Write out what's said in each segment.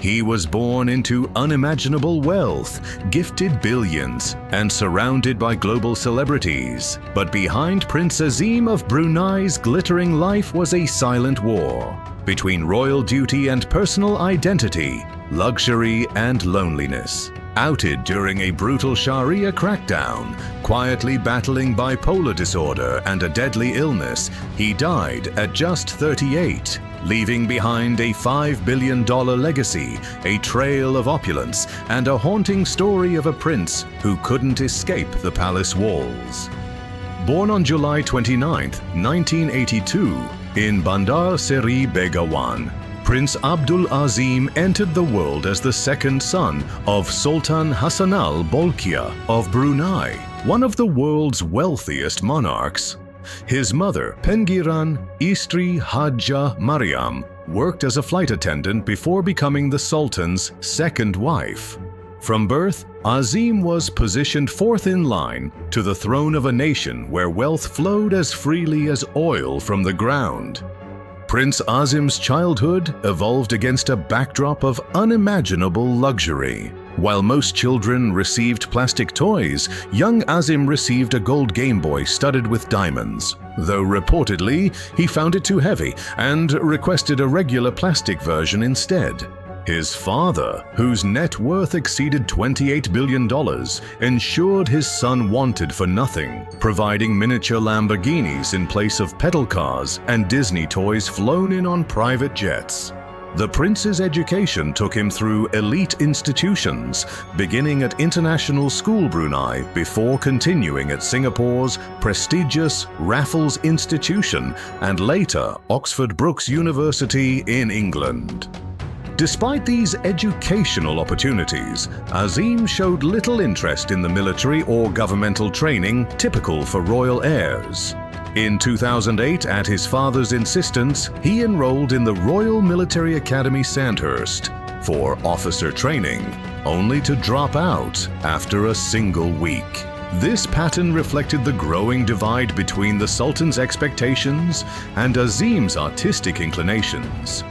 He was born into unimaginable wealth, gifted billions, and surrounded by global celebrities. But behind Prince Azim of Brunei's glittering life was a silent war between royal duty and personal identity, luxury and loneliness. Outed during a brutal Sharia crackdown, quietly battling bipolar disorder and a deadly illness, he died at just 38, leaving behind a $5 billion legacy, a trail of opulence, and a haunting story of a prince who couldn't escape the palace walls. Born on July 29, 1982, in Bandar Seri Begawan, Prince Abdul Azim entered the world as the second son of Sultan Hassanal Bolkiah of Brunei, one of the world's wealthiest monarchs. His mother, Pengiran Istri Hajjah Mariam, worked as a flight attendant before becoming the Sultan's second wife. From birth, Azim was positioned fourth in line to the throne of a nation where wealth flowed as freely as oil from the ground. Prince Azim's childhood evolved against a backdrop of unimaginable luxury. While most children received plastic toys, young Azim received a gold Game Boy studded with diamonds, though reportedly he found it too heavy and requested a regular plastic version instead. His father, whose net worth exceeded $28 billion, ensured his son wanted for nothing, providing miniature Lamborghinis in place of pedal cars and Disney toys flown in on private jets. The prince's education took him through elite institutions, beginning at International School Brunei before continuing at Singapore's prestigious Raffles Institution and later Oxford Brookes University in England. Despite these educational opportunities, Azim showed little interest in the military or governmental training typical for royal heirs. In 2008, at his father's insistence, he enrolled in the Royal Military Academy Sandhurst for officer training, only to drop out after a single week. This pattern reflected the growing divide between the Sultan's expectations and Azim's artistic inclinations.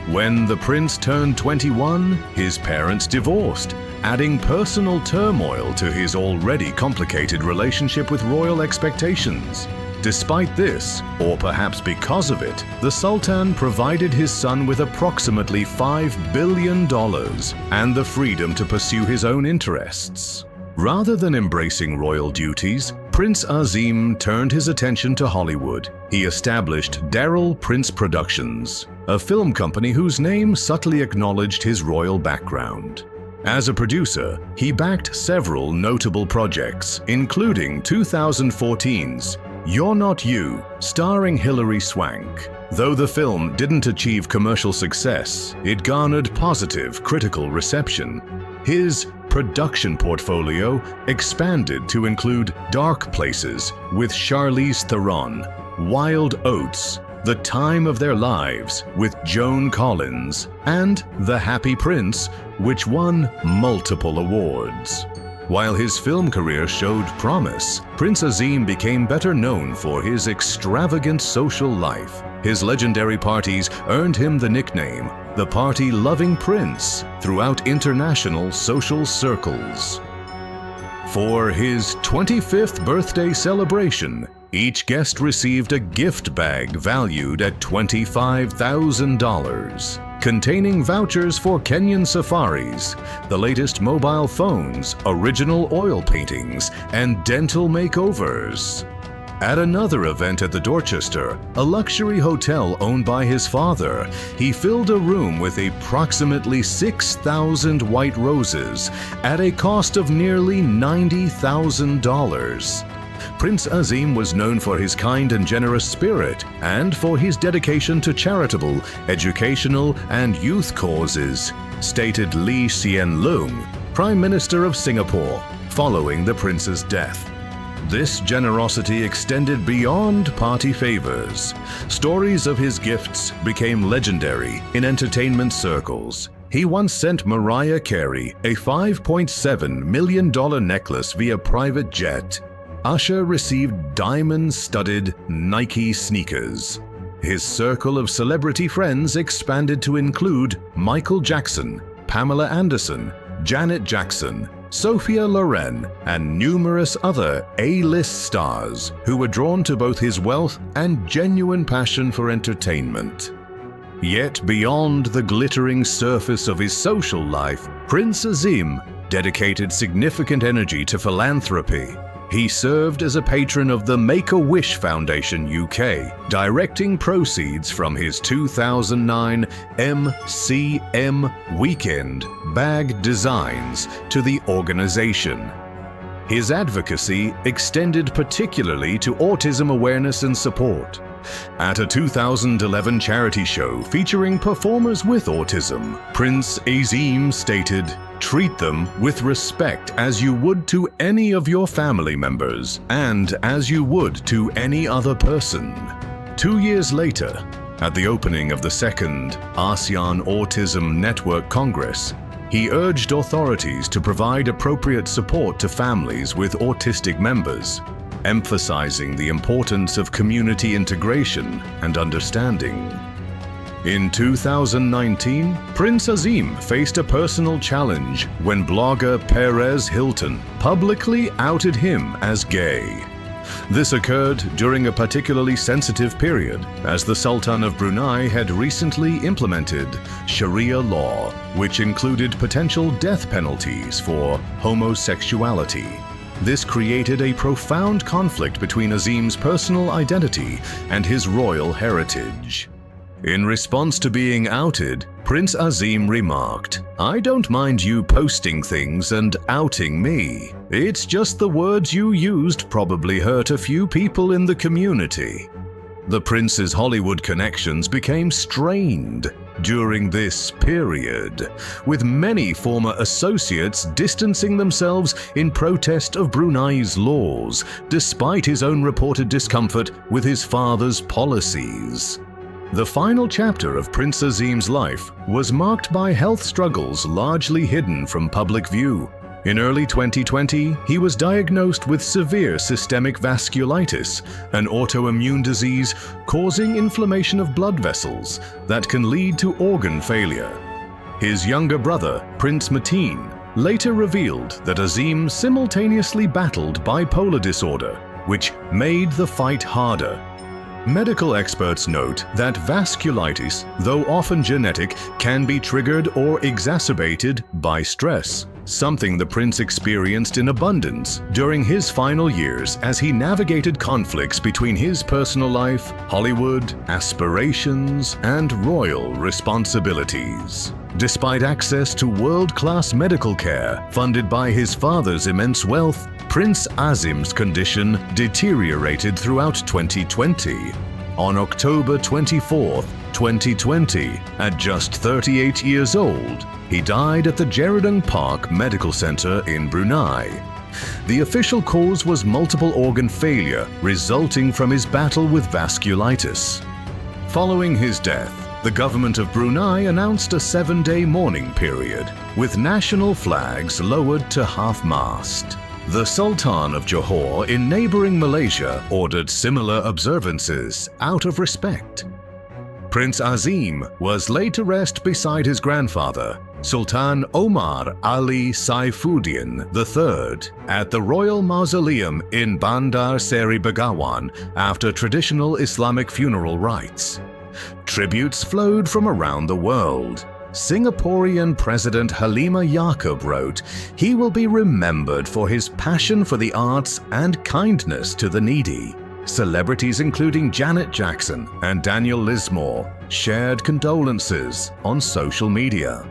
When the prince turned 21, his parents divorced, adding personal turmoil to his already complicated relationship with royal expectations. Despite this, or perhaps because of it, the Sultan provided his son with approximately $5 billion and the freedom to pursue his own interests. Rather than embracing royal duties, Prince Azim turned his attention to Hollywood. He established Daryl Prince Productions, a film company whose name subtly acknowledged his royal background. As a producer, he backed several notable projects, including 2014's You're Not You, starring Hilary Swank. Though the film didn't achieve commercial success, it garnered positive critical reception. His production portfolio expanded to include Dark Places with Charlize Theron, Wild Oats, The Time of Their Lives with Joan Collins, and The Happy Prince, which won multiple awards. While his film career showed promise, Prince Azim became better known for his extravagant social life. His legendary parties earned him the nickname, the Party-Loving Prince, throughout international social circles. For his 25th birthday celebration, each guest received a gift bag valued at $25,000. Containing vouchers for Kenyan safaris, the latest mobile phones, original oil paintings, and dental makeovers. At another event at the Dorchester, a luxury hotel owned by his father, he filled a room with approximately 6,000 white roses at a cost of nearly $90,000. Prince Azim was known for his kind and generous spirit and for his dedication to charitable, educational, and youth causes, stated Lee Hsien Loong, Prime Minister of Singapore, following the prince's death. This generosity extended beyond party favors. Stories of his gifts became legendary in entertainment circles. He once sent Mariah Carey a $5.7 million necklace via private jet. Usher received diamond-studded Nike sneakers. His circle of celebrity friends expanded to include Michael Jackson, Pamela Anderson, Janet Jackson, Sophia Loren, and numerous other A-list stars who were drawn to both his wealth and genuine passion for entertainment. Yet beyond the glittering surface of his social life, Prince Azim dedicated significant energy to philanthropy. He served as a patron of the Make-A-Wish Foundation UK, directing proceeds from his 2009 MCM Weekend bag designs to the organization. His advocacy extended particularly to autism awareness and support. At a 2011 charity show featuring performers with autism, Prince Azim stated, "Treat them with respect as you would to any of your family members and as you would to any other person." 2 years later, at the opening of the second ASEAN Autism Network Congress, he urged authorities to provide appropriate support to families with autistic members, emphasizing the importance of community integration and understanding. In 2019, Prince Azim faced a personal challenge when blogger Perez Hilton publicly outed him as gay. This occurred during a particularly sensitive period, as the Sultan of Brunei had recently implemented Sharia law, which included potential death penalties for homosexuality. This created a profound conflict between Azim's personal identity and his royal heritage. In response to being outed, Prince Azim remarked, "I don't mind you posting things and outing me. It's just the words you used probably hurt a few people in the community." The prince's Hollywood connections became strained during this period, with many former associates distancing themselves in protest of Brunei's laws, despite his own reported discomfort with his father's policies. The final chapter of Prince Azim's life was marked by health struggles largely hidden from public view. In early 2020, he was diagnosed with severe systemic vasculitis, an autoimmune disease causing inflammation of blood vessels that can lead to organ failure. His younger brother, Prince Mateen, later revealed that Azim simultaneously battled bipolar disorder, which made the fight harder. Medical experts note that vasculitis, though often genetic, can be triggered or exacerbated by stress, something the prince experienced in abundance during his final years as he navigated conflicts between his personal life, Hollywood, aspirations, and royal responsibilities. Despite access to world-class medical care funded by his father's immense wealth, Prince Azim's condition deteriorated throughout 2020. On October 24, 2020, at just 38 years old, he died at the Jeradung Park Medical Center in Brunei. The official cause was multiple organ failure resulting from his battle with vasculitis. Following his death, the government of Brunei announced a 7-day mourning period, with national flags lowered to half-mast. The Sultan of Johor in neighboring Malaysia ordered similar observances out of respect. Prince Azim was laid to rest beside his grandfather, Sultan Omar Ali Saifuddin III, at the Royal Mausoleum in Bandar Seri Begawan after traditional Islamic funeral rites. Tributes flowed from around the world. Singaporean President Halima Yaakob wrote, "He will be remembered for his passion for the arts and kindness to the needy." Celebrities including Janet Jackson and Daniel Lismore shared condolences on social media.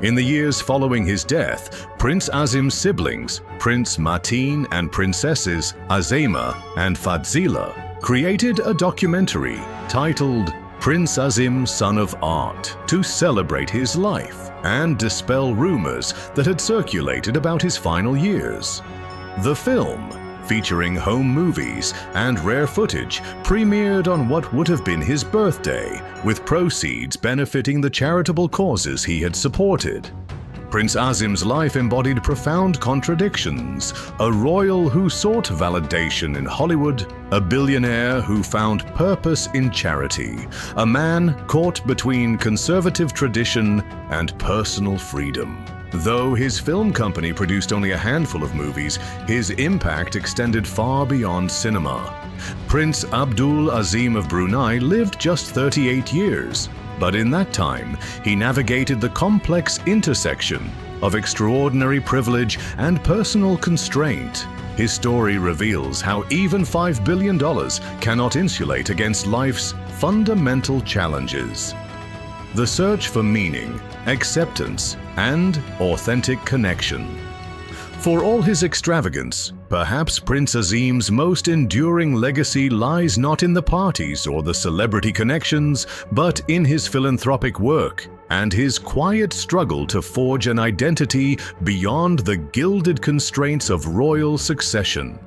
In the years following his death, Prince Azim's siblings, Prince Mateen and Princesses Azema and Fadzila, created a documentary titled Prince Azim, Son of Art, to celebrate his life and dispel rumors that had circulated about his final years. The film, featuring home movies and rare footage, premiered on what would have been his birthday, with proceeds benefiting the charitable causes he had supported. Prince Azim's life embodied profound contradictions: a royal who sought validation in Hollywood, a billionaire who found purpose in charity, a man caught between conservative tradition and personal freedom. Though his film company produced only a handful of movies, his impact extended far beyond cinema. Prince Abdul Azim of Brunei lived just 38 years. But in that time, he navigated the complex intersection of extraordinary privilege and personal constraint. His story reveals how even $5 billion cannot insulate against life's fundamental challenges. The search for meaning, acceptance, and authentic connection. For all his extravagance, perhaps Prince Azim's most enduring legacy lies not in the parties or the celebrity connections, but in his philanthropic work and his quiet struggle to forge an identity beyond the gilded constraints of royal succession.